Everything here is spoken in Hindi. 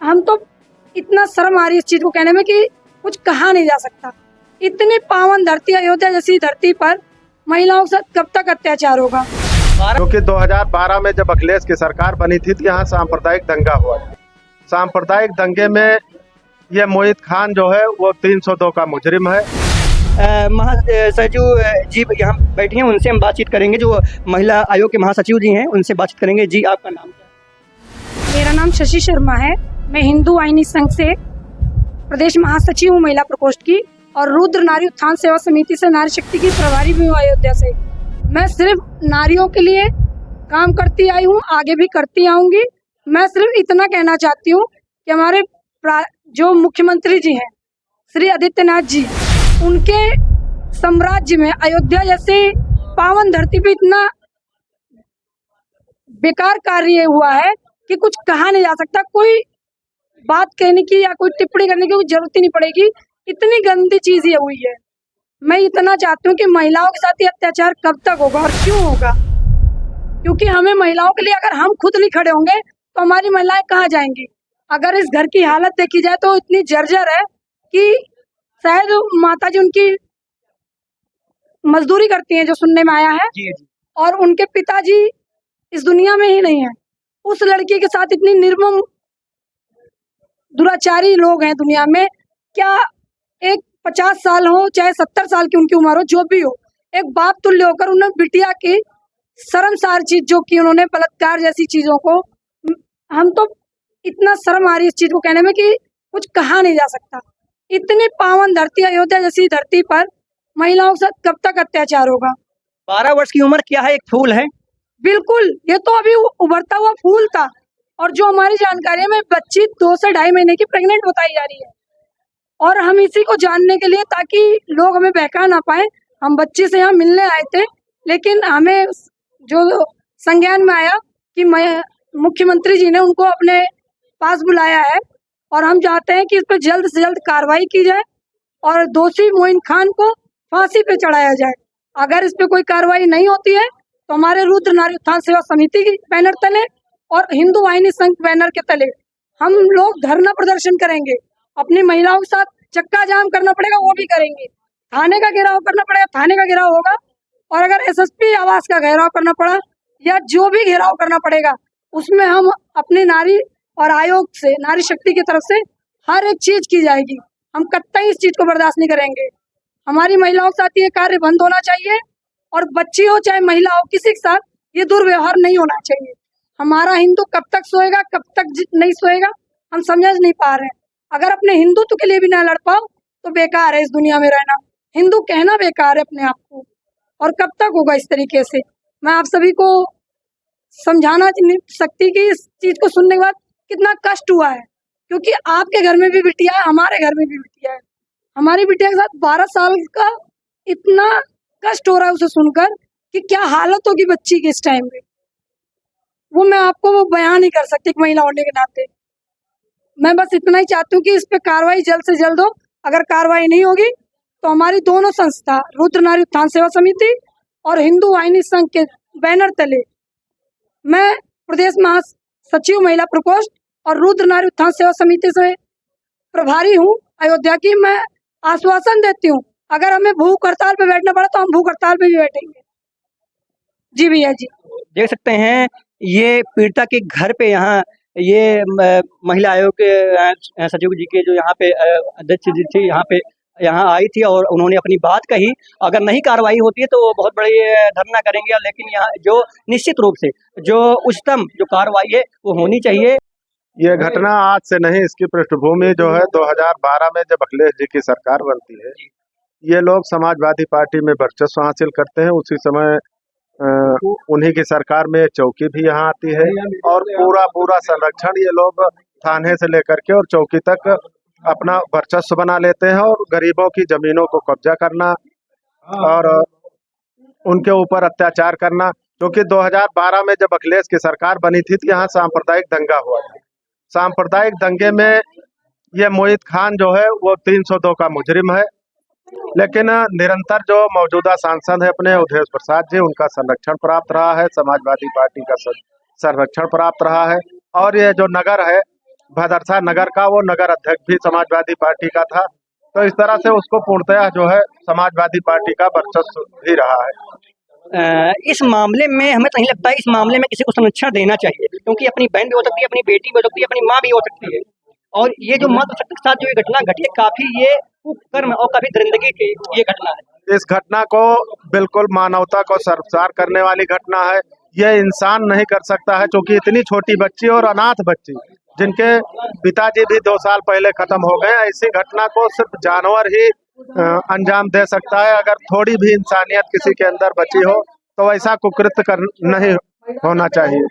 हम तो इतना शर्म आ रही है इस चीज को कहने में कि कुछ कहा नहीं जा सकता। इतनी पावन धरती अयोध्या जैसी धरती पर महिलाओं के साथ कब तक अत्याचार होगा। क्योंकि 2012 में जब अखिलेश की सरकार बनी थी तो यहाँ सांप्रदायिक दंगा हुआ था। सांप्रदायिक दंगे में ये मोहित खान जो है वो 302 का मुजरिम है। महासचिव जी यहाँ बैठे हैं, उनसे हम बातचीत करेंगे। जो महिला आयोग के महासचिव जी हैं उनसे बातचीत करेंगे। जी, आपका नाम क्या है? मेरा नाम शशि शर्मा है। मैं हिंदू वाहिनी संघ से प्रदेश महासचिव हूँ महिला प्रकोष्ठ की, और रुद्र नारी उत्थान सेवा समिति से नारी शक्ति की प्रभारी भी हूँ अयोध्या से। मैं सिर्फ नारियों के लिए काम करती आई हूँ, आगे भी करती आऊंगी। मैं सिर्फ इतना कहना चाहती हूँ कि हमारे जो मुख्यमंत्री जी हैं श्री आदित्यनाथ जी, उनके साम्राज्य में अयोध्या जैसे पावन धरती पे इतना बेकार कार्य हुआ है कि कुछ कहा नहीं जा सकता। कोई बात कहने की या कोई टिप्पणी करने की कोई जरूरत ही नहीं पड़ेगी। इतनी गंदी चीज ये हुई है। मैं इतना चाहती हूँ कि महिलाओं के साथ ये अत्याचार कब तक होगा और क्यों होगा, क्योंकि हमें महिलाओं के लिए अगर हम खुद नहीं खड़े होंगे तो हमारी महिलाएं कहाँ जाएंगी। अगर इस घर की हालत देखी जाए तो इतनी जर्जर है कि शायद माता जी उनकी मजदूरी करती हैं, जो सुनने में आया है। जी। और उनके पिताजी इस दुनिया में ही नहीं है। उस लड़की के साथ इतनी निर्मम दुराचारी लोग हैं दुनिया में। क्या एक 50 साल हो चाहे 70 साल की उनकी उम्र हो, जो भी हो, एक बाप तुल्य होकर उन्हें बिटिया की शर्मसार चीज जो की उन्होंने, बलात्कार जैसी चीजों को, हम तो इतना शर्म आ रही है इस चीज को कहने में कि कुछ कहा नहीं जा सकता। इतनी पावन धरती अयोध्या जैसी धरती पर महिलाओं के साथ कब तक अत्याचार होगा। 12 वर्ष की उम्र क्या है? एक फूल है। बिल्कुल, ये तो अभी उभरता हुआ फूल था। और जो हमारी जानकारी में बच्ची 2 से 2.5 महीने की प्रेग्नेंट बताई जा रही है। और हम इसी को जानने के लिए, ताकि लोग हमें बहका ना पाए, हम बच्ची से यहाँ मिलने आए थे। लेकिन हमें जो संज्ञान में आया कि मुख्यमंत्री जी ने उनको अपने पास बुलाया है, और हम चाहते हैं कि इस पर जल्द से जल्द कार्रवाई की जाए और दोषी मोइन खान को फांसी पे चढ़ाया जाए। अगर इस पे कोई कार्रवाई नहीं होती है तो हमारे रुद्र नारी उत्थान सेवा समिति के बैनर तले और हिंदू वाहिनी संघ बैनर के तले हम लोग धरना प्रदर्शन करेंगे। अपनी महिलाओं के साथ चक्का जाम करना पड़ेगा, वो भी करेंगे। थाने का घेराव करना पड़ेगा, थाने का घेराव होगा। और अगर एसएसपी आवास का घेराव करना पड़ा या जो भी घेराव करना पड़ेगा, उसमें हम अपनी नारी और आयोग से, नारी शक्ति की तरफ से हर एक चीज की जाएगी। हम कतई इस चीज को बर्दाश्त नहीं करेंगे। हमारी महिलाओं के साथ ये कार्य बंद होना चाहिए, और बच्ची हो चाहे महिला हो, किसी के साथ ये दुर्व्यवहार नहीं होना चाहिए। हमारा हिंदू कब तक सोएगा, कब तक नहीं सोएगा, हम समझ नहीं पा रहे हैं। अगर अपने हिंदुत्व के लिए भी ना लड़ पाओ तो बेकार है इस दुनिया में रहना। हिंदू कहना बेकार है अपने आप को। और कब तक होगा इस तरीके से। मैं आप सभी को समझाना नहीं सकती कि इस चीज को सुनने के बाद कितना कष्ट हुआ है, क्योंकि आपके घर में भी बिटिया है, हमारे घर में भी बिटिया है। हमारी बिटिया के साथ 12 साल का इतना कष्ट हो रहा है उसे सुनकर कि क्या हालत होगी बच्ची की इस टाइम पे, वो मैं आपको वो बयान नहीं कर सकती महिला होने के नाते। मैं बस इतना ही चाहती हूँ कि इस पे कार्रवाई जल्द से जल्द हो। अगर कार्रवाई नहीं होगी तो हमारी दोनों संस्था, रुद्र नारी उत्थान सेवा समिति और हिंदू वाहिनी संघ के बैनर तले मैं प्रदेश महासचिव महिला प्रकोष्ठ और रुद्र नारी उत्थान सेवा समिति से प्रभारी हूँ अयोध्या की। मैं आश्वासन देती हूँ, अगर हमें भूख हड़ताल पे बैठना पड़ा तो हम भूख हड़ताल पे भी बैठेंगे। जी भैया जी। देख सकते हैं ये पीड़िता के घर पे यहाँ ये महिला आयोग के सचिव जी के जो यहाँ पे अध्यक्ष जी थी यहाँ आई थी और उन्होंने अपनी बात कही। अगर नहीं कार्रवाई होती है तो बहुत बड़ी धरना करेंगे, लेकिन यहाँ जो निश्चित रूप से जो उच्चतम जो कार्रवाई है वो होनी चाहिए। ये घटना आज से नहीं, इसकी पृष्ठभूमि जो है 2012 में जब अखिलेश जी की सरकार बनती है, ये लोग समाजवादी पार्टी में वर्चस्व हासिल करते हैं। उसी समय उन्हीं की सरकार में चौकी भी यहाँ आती है और पूरा संरक्षण ये लोग थाने से लेकर के और चौकी तक अपना वर्चस्व बना लेते हैं और गरीबों की जमीनों को कब्जा करना और उनके ऊपर अत्याचार करना। क्योंकि 2012 में जब अखिलेश की सरकार बनी थी तो यहाँ सांप्रदायिक दंगा हुआ था। सांप्रदायिक दंगे में ये मोहित खान जो है वो 302 का मुजरिम है। लेकिन निरंतर जो मौजूदा सांसद है अपने उदय प्रसाद जी, उनका संरक्षण प्राप्त रहा है, समाजवादी पार्टी का संरक्षण प्राप्त रहा है। और ये जो नगर है भदरसा नगर का वो नगर अध्यक्ष भी समाजवादी पार्टी का था। तो इस तरह से उसको पूर्णतः जो है समाजवादी पार्टी का वर्चस्व भी रहा है। इस मामले में हमें तो नहीं लगता है इस मामले में किसी को संरक्षण देना चाहिए, क्योंकि अपनी बहन भी हो सकती है, अपनी बेटी भी हो सकती है, अपनी माँ भी हो सकती है। और ये जो मातृशक्ति के साथ जो ये घटना घटी है, काफी ये कुकर्म और काफी दरिंदगी की ये घटना है। इस घटना को बिल्कुल मानवता को शर्मसार करने वाली घटना है। ये इंसान नहीं कर सकता है, क्योंकि इतनी छोटी बच्ची और अनाथ बच्ची जिनके पिताजी भी 2 साल पहले खत्म हो गए, ऐसी घटना को सिर्फ जानवर ही अंजाम दे सकता है। अगर थोड़ी भी इंसानियत किसी के अंदर बची हो तो ऐसा कुकृत्य नहीं होना चाहिए।